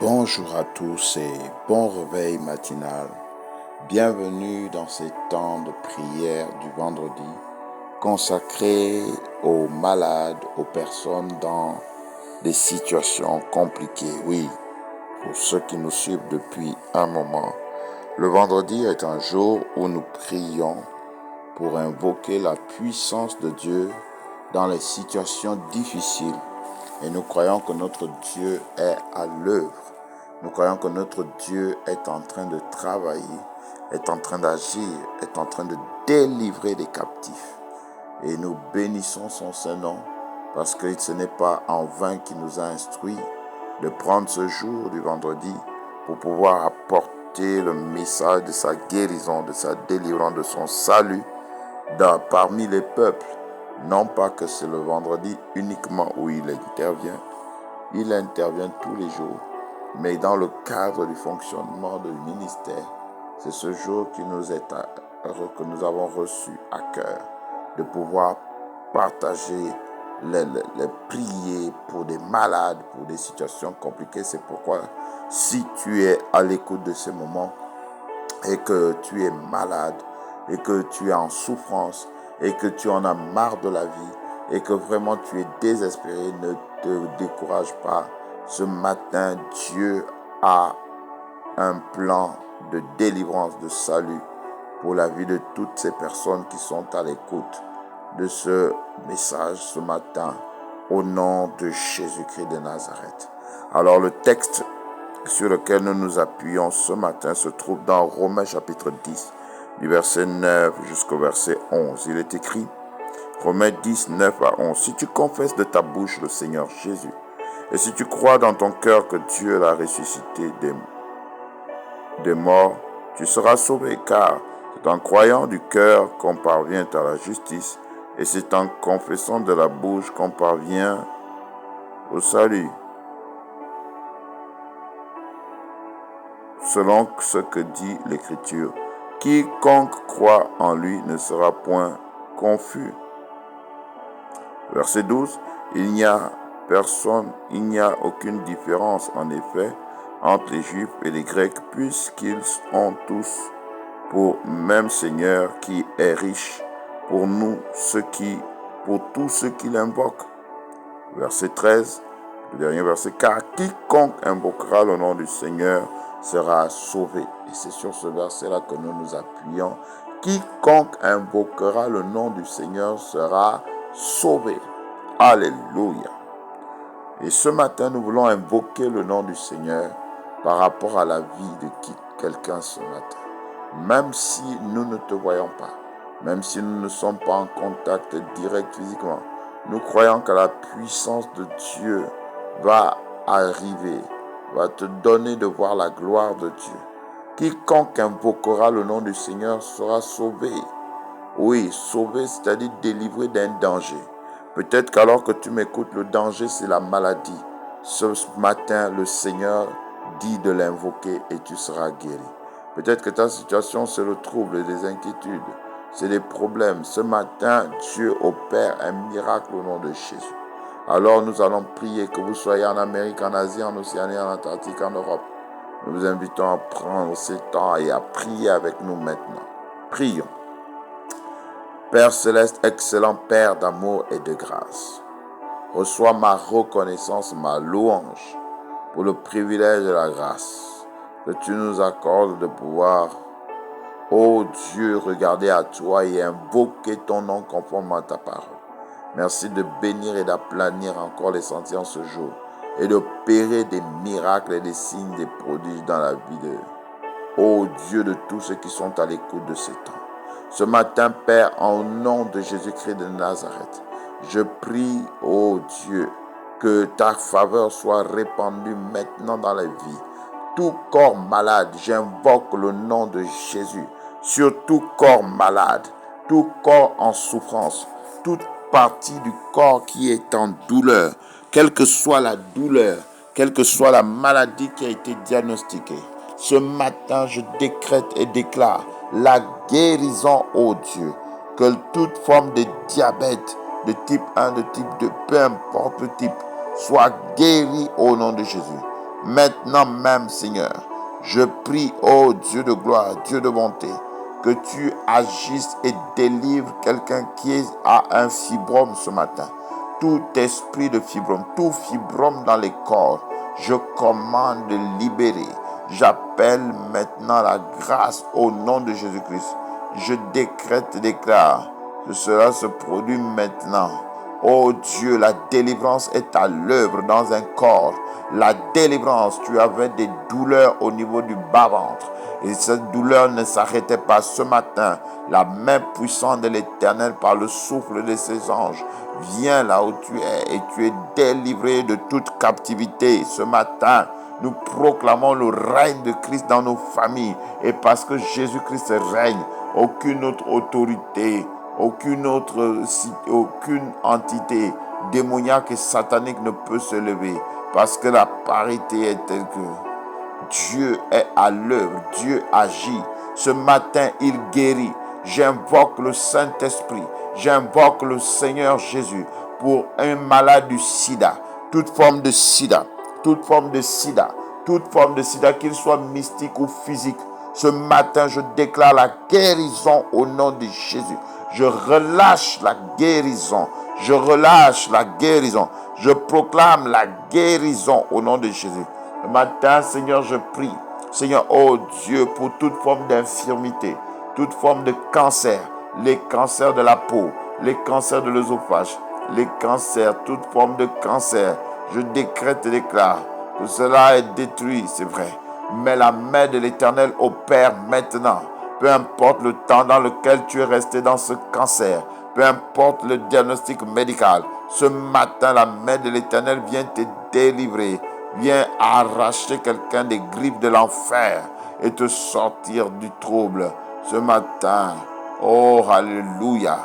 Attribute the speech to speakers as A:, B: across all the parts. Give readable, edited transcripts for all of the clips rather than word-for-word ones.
A: Bonjour à tous et bon réveil matinal. Bienvenue dans ces temps de prière du vendredi consacrés aux malades, aux personnes dans des situations compliquées. Oui, pour ceux qui nous suivent depuis un moment, le vendredi est un jour où nous prions pour invoquer la puissance de Dieu dans les situations difficiles. Et nous croyons que notre Dieu est à l'œuvre. Nous croyons que notre Dieu est en train de travailler, est en train d'agir, est en train de délivrer des captifs. Et nous bénissons son Saint-Nom parce que ce n'est pas en vain qu'il nous a instruits de prendre ce jour du vendredi pour pouvoir apporter le message de sa guérison, de sa délivrance, de son salut parmi les peuples. Non pas que c'est le vendredi uniquement où il intervient tous les jours. Mais dans le cadre du fonctionnement du ministère, c'est ce jour que nous avons reçu à cœur de pouvoir partager, les prier pour des malades, pour des situations compliquées. C'est pourquoi si tu es à l'écoute de ces moments et que tu es malade et que tu es en souffrance et que tu en as marre de la vie et que vraiment tu es désespéré, ne te décourage pas. Ce matin, Dieu a un plan de délivrance, de salut pour la vie de toutes ces personnes qui sont à l'écoute de ce message ce matin, au nom de Jésus-Christ de Nazareth. Alors le texte sur lequel nous nous appuyons ce matin se trouve dans Romains chapitre 10, du verset 9 jusqu'au verset 11. Il est écrit, Romains 10, 9 à 11. Si tu confesses de ta bouche le Seigneur Jésus, et si tu crois dans ton cœur que Dieu l'a ressuscité des morts, tu seras sauvé, car c'est en croyant du cœur qu'on parvient à la justice, et c'est en confessant de la bouche qu'on parvient au salut. Selon ce que dit l'Écriture, quiconque croit en lui ne sera point confus. Verset 12, il n'y a aucune différence en effet entre les Juifs et les Grecs, puisqu'ils ont tous pour même Seigneur qui est riche pour tous ceux qui l'invoquent. Verset 13, le dernier verset, car quiconque invoquera le nom du Seigneur sera sauvé. Et c'est sur ce verset-là que nous nous appuyons. Quiconque invoquera le nom du Seigneur sera sauvé. Alléluia. Et ce matin, nous voulons invoquer le nom du Seigneur par rapport à la vie de quelqu'un ce matin. Même si nous ne te voyons pas, même si nous ne sommes pas en contact direct physiquement, nous croyons que la puissance de Dieu va arriver, va te donner de voir la gloire de Dieu. Quiconque invoquera le nom du Seigneur sera sauvé. Oui, sauvé, c'est-à-dire délivré d'un danger. Peut-être qu'alors que tu m'écoutes, le danger, c'est la maladie. Ce matin, le Seigneur dit de l'invoquer et tu seras guéri. Peut-être que ta situation, c'est le trouble, des inquiétudes, c'est des problèmes. Ce matin, Dieu opère un miracle au nom de Jésus. Alors nous allons prier, que vous soyez en Amérique, en Asie, en Océanie, en Atlantique, en Europe. Nous vous invitons à prendre ce temps et à prier avec nous maintenant. Prions. Père céleste, excellent Père d'amour et de grâce, reçois ma reconnaissance, ma louange pour le privilège de la grâce que tu nous accordes de pouvoir, ô Dieu, regarder à toi et invoquer ton nom conforme à ta parole. Merci de bénir et d'aplanir encore les sentiers en ce jour et d'opérer des miracles et des signes, des prodiges dans la vie de, ô Dieu, de tous ceux qui sont à l'écoute de ces temps. Ce matin, Père, en nom de Jésus-Christ de Nazareth, je prie, ô Dieu, que ta faveur soit répandue maintenant dans la vie. Tout corps malade, j'invoque le nom de Jésus sur tout corps malade, tout corps en souffrance, toute partie du corps qui est en douleur, quelle que soit la douleur, quelle que soit la maladie qui a été diagnostiquée. Ce matin, je décrète et déclare la guérison, ô Dieu, que toute forme de diabète, de type 1, de type 2, peu importe le type, soit guérie au nom de Jésus. Maintenant même, Seigneur, je prie, ô Dieu de gloire, Dieu de bonté, que tu agisses et délivres quelqu'un qui a un fibrome ce matin. Tout esprit de fibrome, tout fibrome dans les corps, je commande de libérer. J'appelle maintenant la grâce au nom de Jésus-Christ. Je décrète et déclare que cela se produit maintenant. Oh Dieu, la délivrance est à l'œuvre dans un corps. La délivrance, tu avais des douleurs au niveau du bas-ventre. Et cette douleur ne s'arrêtait pas ce matin. La main puissante de l'Éternel par le souffle de ses anges vient là où tu es et tu es délivré de toute captivité. Ce matin, nous proclamons le règne de Christ dans nos familles. Et parce que Jésus-Christ règne, aucune autre autorité, aucune entité démoniaque et satanique ne peut se lever. Parce que la parité est telle que Dieu est à l'œuvre, Dieu agit. Ce matin, il guérit. J'invoque le Saint-Esprit, j'invoque le Seigneur Jésus pour un malade du sida, toute forme de sida, toute forme de sida, toute forme de sida, qu'il soit mystique ou physique. Ce matin, je déclare la guérison au nom de Jésus. Je relâche la guérison. Je relâche la guérison. Je proclame la guérison au nom de Jésus. Ce matin, Seigneur, je prie. Seigneur, oh Dieu, pour toute forme d'infirmité, toute forme de cancer, les cancers de la peau, les cancers de l'œsophage, les cancers, toute forme de cancer, je décrète et déclare que cela est détruit, c'est vrai. Mais la main de l'Éternel opère maintenant. Peu importe le temps dans lequel tu es resté dans ce cancer, peu importe le diagnostic médical, ce matin, la main de l'Éternel vient te délivrer, vient arracher quelqu'un des griffes de l'enfer et te sortir du trouble. Ce matin, oh, alléluia,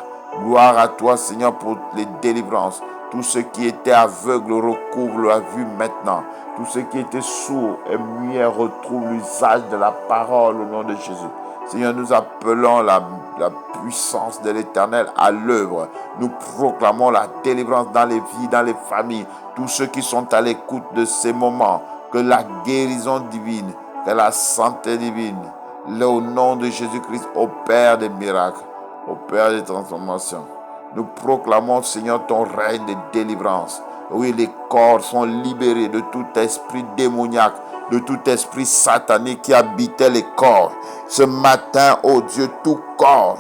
A: gloire à toi, Seigneur, pour les délivrances. Tout ce qui était aveugle recouvre la vue maintenant. Tout ce qui était sourd et muet retrouve l'usage de la parole au nom de Jésus. Seigneur, nous appelons la puissance de l'Éternel à l'œuvre. Nous proclamons la délivrance dans les vies, dans les familles. Tous ceux qui sont à l'écoute de ces moments, que la guérison divine, que la santé divine, au nom de Jésus-Christ, opère des miracles, opère des transformations. Nous proclamons, Seigneur, ton règne de délivrance. Oui, les corps sont libérés de tout esprit démoniaque, de tout esprit satanique qui habitait les corps. Ce matin, oh Dieu, tout corps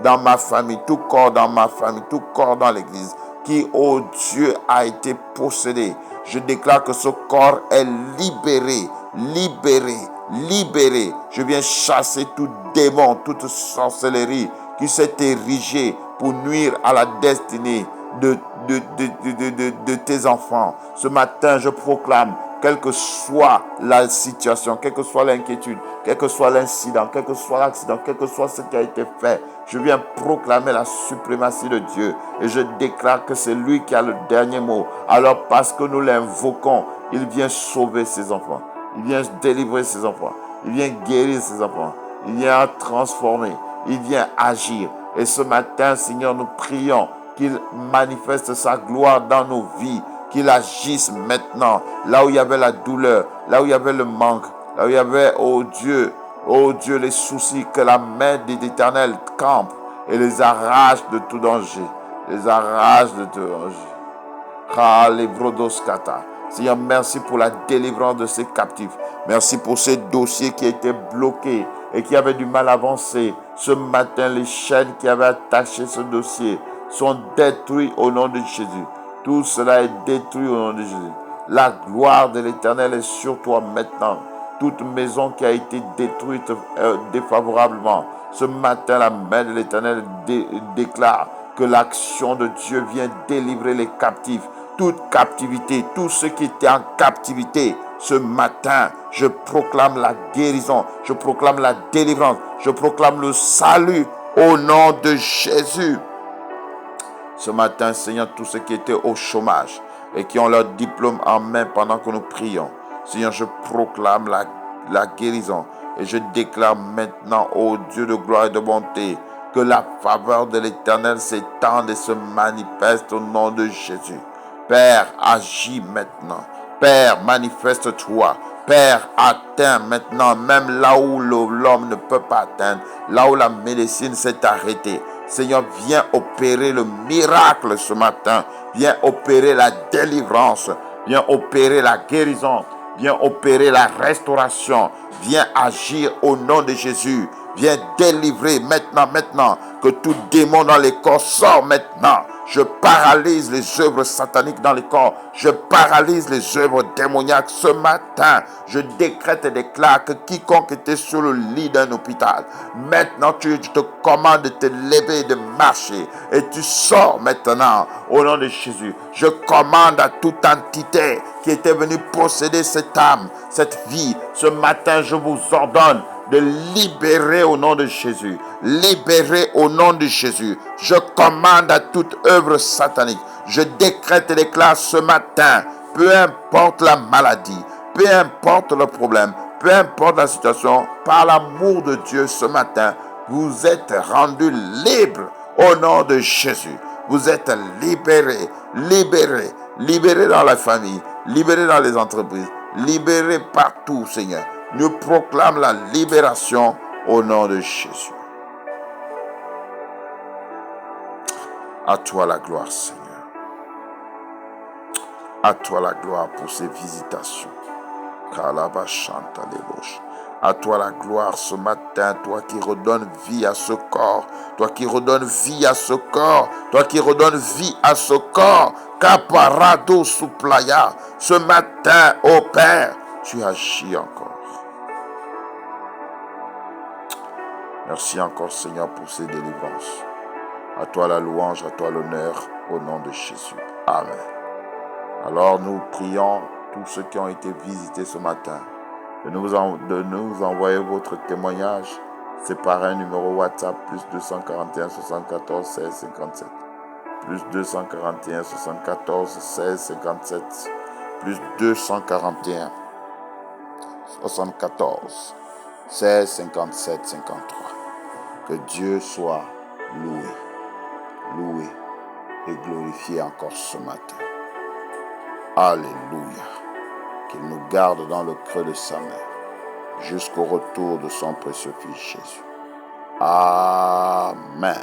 A: dans ma famille, tout corps dans ma famille, tout corps dans l'église, qui, oh Dieu, a été possédé. Je déclare que ce corps est libéré, libéré, libéré. Je viens chasser tout démon, toute sorcellerie qui s'est érigée pour nuire à la destinée de tes enfants. Ce matin, je proclame, quelle que soit la situation, quelle que soit l'inquiétude, quel que soit l'incident, quel que soit l'accident, quel que soit ce qui a été fait, je viens proclamer la suprématie de Dieu et je déclare que c'est lui qui a le dernier mot. Alors parce que nous l'invoquons, il vient sauver ses enfants, il vient délivrer ses enfants, il vient guérir ses enfants, il vient transformer, il vient agir. Et ce matin, Seigneur, nous prions qu'il manifeste sa gloire dans nos vies, qu'il agisse maintenant, là où il y avait la douleur, là où il y avait le manque, là où il y avait, oh Dieu, les soucis, que la main de l'Éternel campe et les arrache de tout danger, les arrache de tout danger. Seigneur, merci pour la délivrance de ces captifs. Merci pour ces dossiers qui étaient bloqués et qui avaient du mal à avancer. Ce matin, les chaînes qui avaient attaché ce dossier sont détruites au nom de Jésus. Tout cela est détruit au nom de Jésus. La gloire de l'Éternel est sur toi maintenant. Toute maison qui a été détruite défavorablement, ce matin, la main de l'Éternel déclare que l'action de Dieu vient délivrer les captifs. Toute captivité, tout ce qui était en captivité, ce matin, je proclame la guérison, je proclame la délivrance, je proclame le salut au nom de Jésus. Ce matin, Seigneur, tous ceux qui étaient au chômage et qui ont leur diplôme en main pendant que nous prions, Seigneur, je proclame la guérison et je déclare maintenant, ô Dieu de gloire et de bonté, que la faveur de l'Éternel s'étende et se manifeste au nom de Jésus. Père, agis maintenant. Père, manifeste-toi. Père, atteins maintenant, même là où l'homme ne peut pas atteindre, là où la médecine s'est arrêtée. Seigneur, viens opérer le miracle ce matin. Viens opérer la délivrance. Viens opérer la guérison. Viens opérer la restauration. Viens agir au nom de Jésus. Viens délivrer maintenant, que tout démon dans les corps sort maintenant. Je paralyse les œuvres sataniques dans les corps. Je paralyse les œuvres démoniaques ce matin. Je décrète et déclare que quiconque était sur le lit d'un hôpital, maintenant je te commande de te lever et de marcher. Et tu sors maintenant au nom de Jésus. Je commande à toute entité qui était venue posséder cette âme, cette vie. Ce matin, je vous ordonne de libérer au nom de Jésus. Libérer au nom de Jésus. Je commande à toute œuvre satanique. Je décrète et déclare ce matin, peu importe la maladie, peu importe le problème, peu importe la situation, par l'amour de Dieu ce matin, vous êtes rendus libres au nom de Jésus. Vous êtes libérés, libérés, libérés dans la famille, libérés dans les entreprises, libérés partout, Seigneur. Nous proclamons la libération au nom de Jésus. À toi la gloire, Seigneur. À toi la gloire pour ces visitations. À toi la gloire ce matin, toi qui redonnes vie à ce corps, toi qui redonnes vie à ce corps, toi qui redonnes vie à ce corps. Caparado souplaya. Ce matin, ô Père, tu agis encore. Merci encore, Seigneur, pour ces délivrances. À toi la louange, à toi l'honneur, au nom de Jésus. Amen. Alors nous prions tous ceux qui ont été visités ce matin de nous envoyer votre témoignage. C'est par un numéro WhatsApp plus 241 74 16 57. Plus 241 74 16 57. Plus 241 74 16 57 53. Que Dieu soit loué et glorifié encore ce matin. Alléluia. Qu'il nous garde dans le creux de sa main jusqu'au retour de son précieux Fils Jésus. Amen.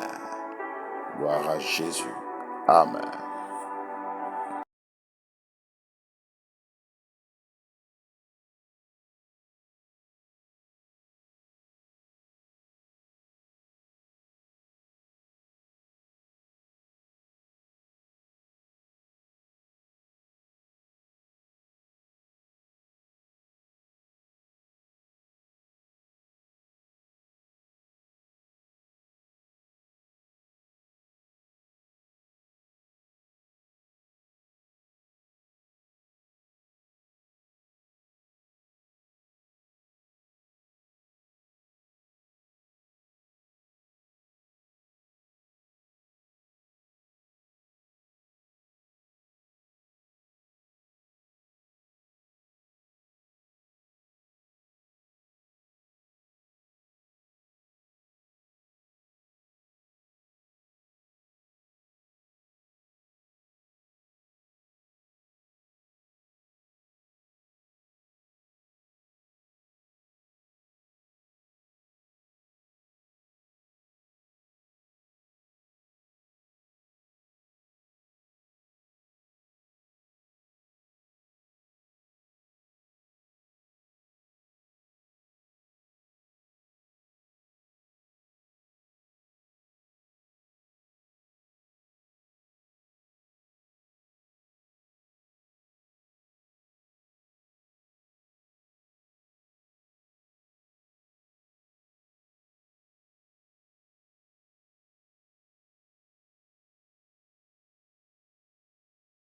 A: Gloire à Jésus. Amen.